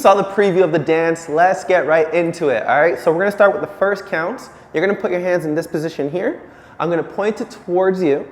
saw the preview of the dance. Let's get right into it, all right? So we're gonna start with the first counts. You're gonna put your hands in this position here. I'm gonna point it towards you.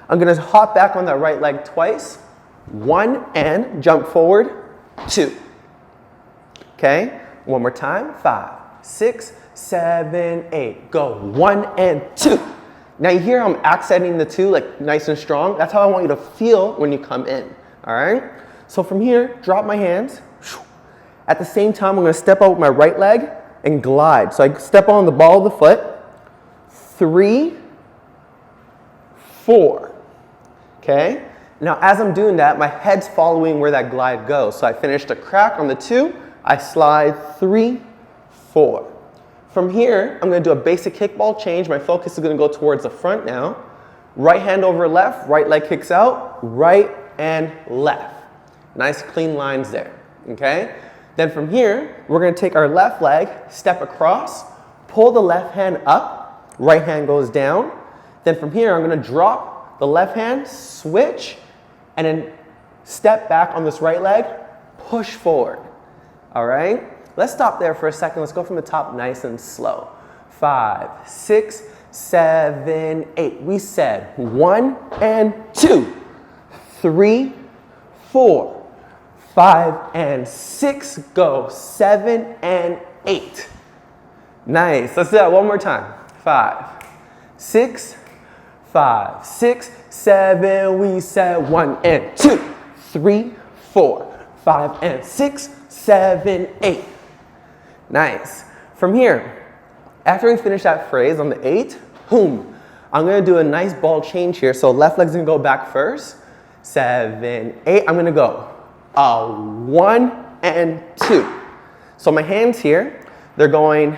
I'm gonna hop back on that right leg twice. 1 and jump forward, 2. Okay, one more time. 5, 6, 7, 8. Go 1 and 2. Now you hear how I'm accenting the 2 like nice and strong. That's how I want you to feel when you come in, all right? So from here, drop my hands. At the same time, I'm gonna step out with my right leg and glide. So I step on the ball of the foot. 3, 4, okay? Now as I'm doing that, my head's following where that glide goes. So I finished a crack on the 2, I slide 3, 4. From here, I'm gonna do a basic kickball change. My focus is gonna go towards the front now. Right hand over left, right leg kicks out, right and left. Nice clean lines there, okay? Then from here, we're gonna take our left leg, step across, pull the left hand up, right hand goes down. Then from here, I'm gonna drop the left hand, switch, and then step back on this right leg, push forward, all right? Let's stop there for a second. Let's go from the top nice and slow. 5, 6, 7, 8. We said 1 and 2, 3, 4, 5 and 6, go 7 and 8. Nice, let's do that one more time. 5, 6, 5, 6, 7, we said 1 and 2, 3, 4, 5 and 6, 7, 8. Nice. From here, after we finish that phrase on the 8, boom, I'm gonna do a nice ball change here. So left leg's gonna go back first, 7, 8, I'm gonna go 1 and 2. So my hands here, they're going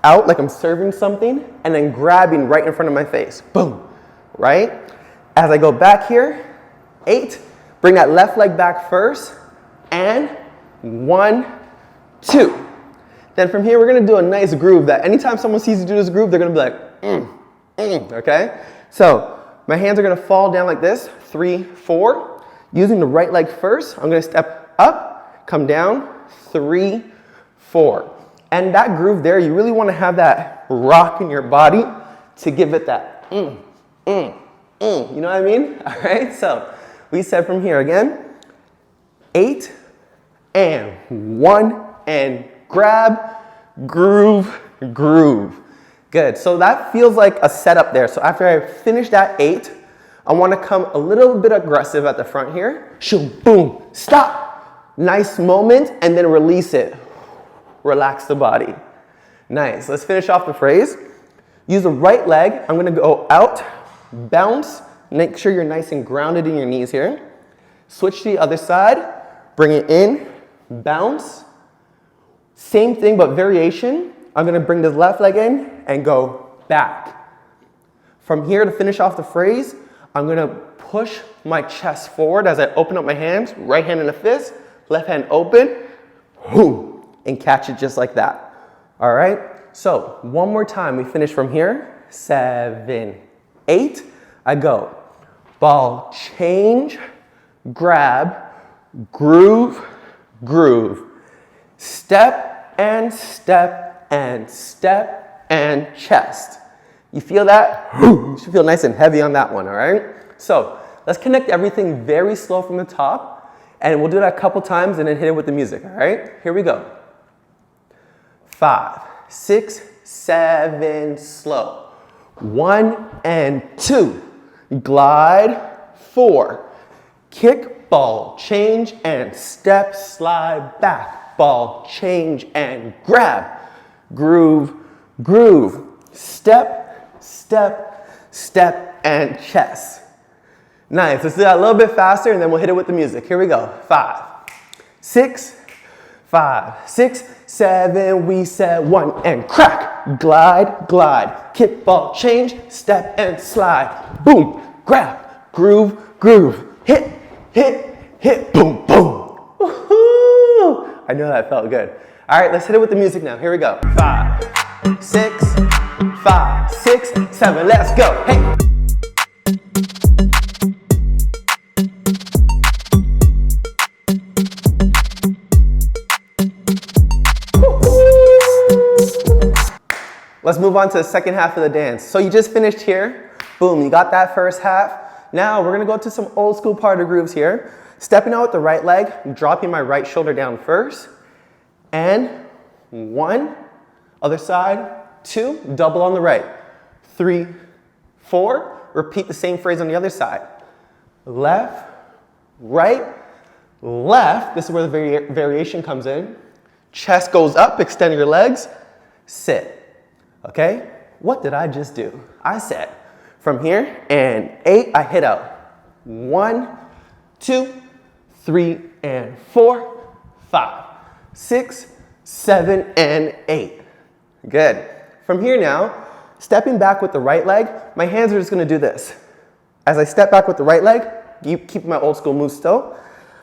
out like I'm serving something and then grabbing right in front of my face. Boom, right? As I go back here, 8, bring that left leg back first and 1, 2. Then from here, we're gonna do a nice groove that anytime someone sees you do this groove, they're gonna be like, okay? So my hands are gonna fall down like this, 3, 4. Using the right leg first, I'm gonna step up, come down, 3, 4. And that groove there, you really wanna have that rock in your body to give it that you know what I mean? All right, so we said from here again, 8 and 1 and grab, groove, groove. Good, so that feels like a setup there. So after I finish that 8, I want to come a little bit aggressive at the front here. Shoom, boom, stop. Nice moment, and then release it. Relax the body. Nice, let's finish off the phrase. Use the right leg. I'm gonna go out, bounce. Make sure you're nice and grounded in your knees here. Switch to the other side, bring it in, bounce. Same thing, but variation. I'm gonna bring this left leg in and go back. From here to finish off the phrase, I'm gonna push my chest forward as I open up my hands, right hand in a fist, left hand open, boom, and catch it just like that. All right, so one more time, we finish from here, 7, 8, I go, ball change, grab, groove, groove, step and step and step and chest. You feel that? You should feel nice and heavy on that one, all right? So let's connect everything very slow from the top, and we'll do that a couple times and then hit it with the music, all right? Here we go. 5, 6, 7, slow. 1 and 2, glide, 4, kick, ball, change, and step, slide back, ball, change, and grab, groove, groove, step, step, step, and chest. Nice, let's do that a little bit faster and then we'll hit it with the music. Here we go, 5, 6, 5, 6, 7, we said 1 and crack, glide, glide, kick, ball, change, step and slide, boom, grab, groove, groove, hit, hit, hit, boom, boom. Woohoo! I know that felt good. All right, let's hit it with the music now. Here we go. 5, 6, 5, 6, 7, let's go. Hey. let's move on to the second half of the dance. So you just finished here. Boom, you got that first half. Now we're gonna go to some old school part of grooves here. Stepping out with the right leg, dropping my right shoulder down first. And 1, other side, 2, double on the right. 3, 4, repeat the same phrase on the other side. Left, right, left. This is where the variation comes in. Chest goes up, extend your legs, sit. Okay? What did I just do? I said, from here, and 8, I hit out. 1, 2, 3, and 4, 5, 6, 7, and 8. Good. From here now, stepping back with the right leg, my hands are just gonna do this. As I step back with the right leg, you keep my old school move still.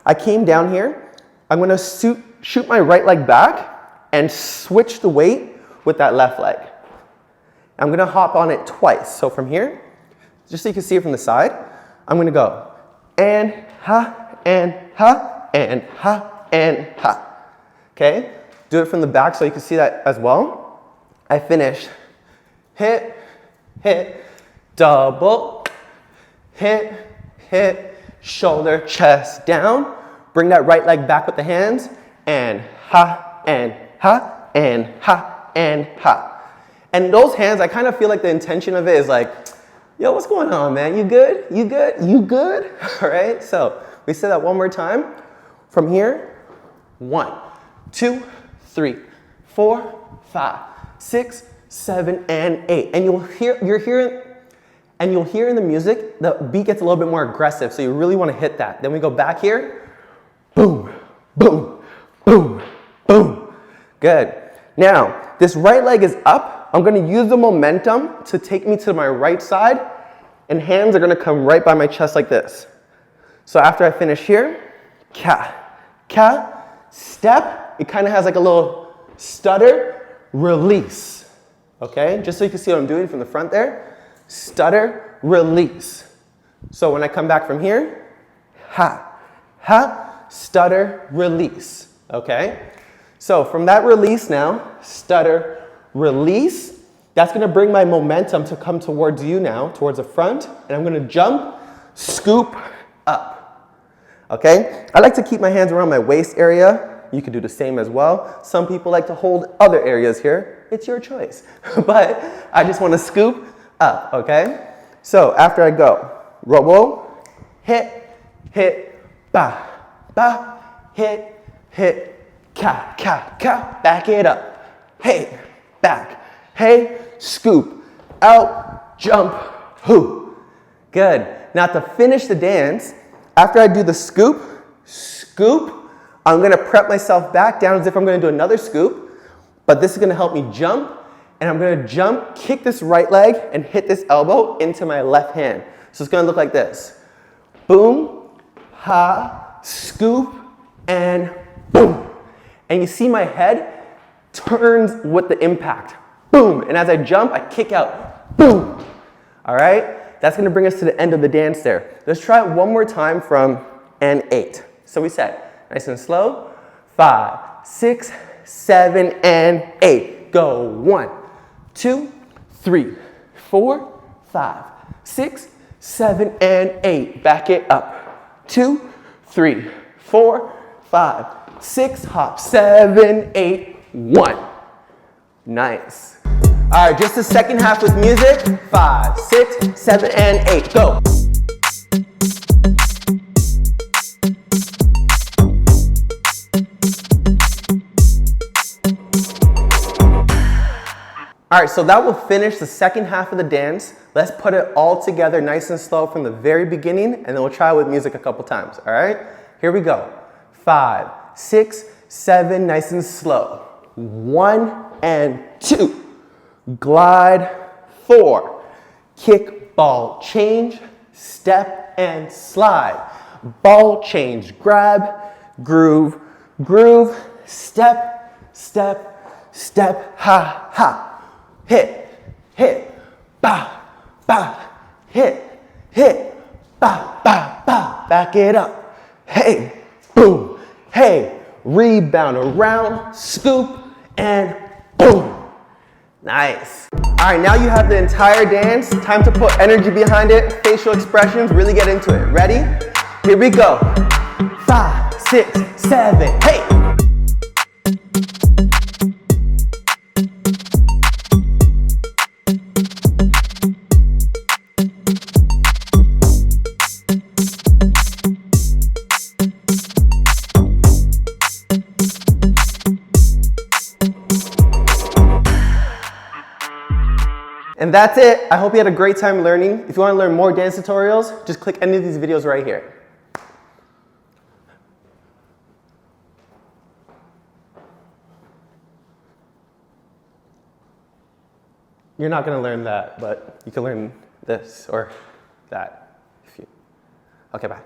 I came down here, I'm gonna shoot my right leg back and switch the weight with that left leg. I'm gonna hop on it twice. So from here, just so you can see it from the side, I'm gonna go and ha, and ha, and ha, and ha. Okay? Do it from the back so you can see that as well. I finish. Hit, hit, double, hit, hit, shoulder, chest down. Bring that right leg back with the hands, and ha, and ha, and ha, and ha. And those hands, I kind of feel like the intention of it is like, yo, what's going on, man? You good? You good? You good? All right, so we say that one more time. From here, 1, 2, 3, 4, 5, 6, 7, and 8. And you'll hear in the music, the beat gets a little bit more aggressive, so you really want to hit that. Then we go back here, boom, boom, boom, boom. Good. Now, this right leg is up. I'm gonna use the momentum to take me to my right side, and hands are gonna come right by my chest like this. So after I finish here, ka, ka, step. It kind of has like a little stutter, release. Okay, just so you can see what I'm doing from the front there. Stutter, release. So when I come back from here, ha, ha, stutter, release. Okay, so from that release now, stutter, release, that's gonna bring my momentum to come towards you now, towards the front, and I'm gonna jump, scoop, up. Okay, I like to keep my hands around my waist area. You could do the same as well. Some people like to hold other areas here. It's your choice. But I just wanna scoop up, okay? So after I go, robo, hit, hit, ba, ba, hit, hit, ka, ka, ka, back it up. Hey, back, hey, scoop, out, jump, hoo. Good. Now to finish the dance, after I do the scoop, scoop, I'm gonna prep myself back down as if I'm gonna do another scoop, but this is gonna help me jump, and I'm gonna jump, kick this right leg, and hit this elbow into my left hand. So it's gonna look like this. Boom, ha, scoop, and boom. And you see my head turns with the impact. Boom. And as I jump, I kick out. Boom. All right? That's going to bring us to the end of the dance there. Let's try it one more time from and 8. So we said, nice and slow. 5, 6, 7, and 8. Go. 1, 2, 3, 4, 5, 6, 7, and 8. Back it up. 2, 3, 4, 5, 6, hop, 7, 8, 1. Nice. All right, just the second half with music. 5, 6, 7, and 8. Go. All right, so that will finish the second half of the dance. Let's put it all together nice and slow from the very beginning, and then we'll try it with music a couple times, all right? Here we go. 5, 6, 7, nice and slow. 1 and 2. Glide. 4. Kick, ball, change, step, and slide. Ball, change, grab, groove, groove, step, step, step, ha, ha. Hit, hit, ba, ba, hit, hit, ba, ba, ba. Back it up. Hey, boom, hey, rebound around, scoop, and boom. Nice. All right, now you have the entire dance. Time to put energy behind it, facial expressions, really get into it. Ready? Here we go. 5, 6, 7, hey! And that's it. I hope you had a great time learning. If you want to learn more dance tutorials, just click any of these videos right here. You're not going to learn that, but you can learn this or that. Okay, bye.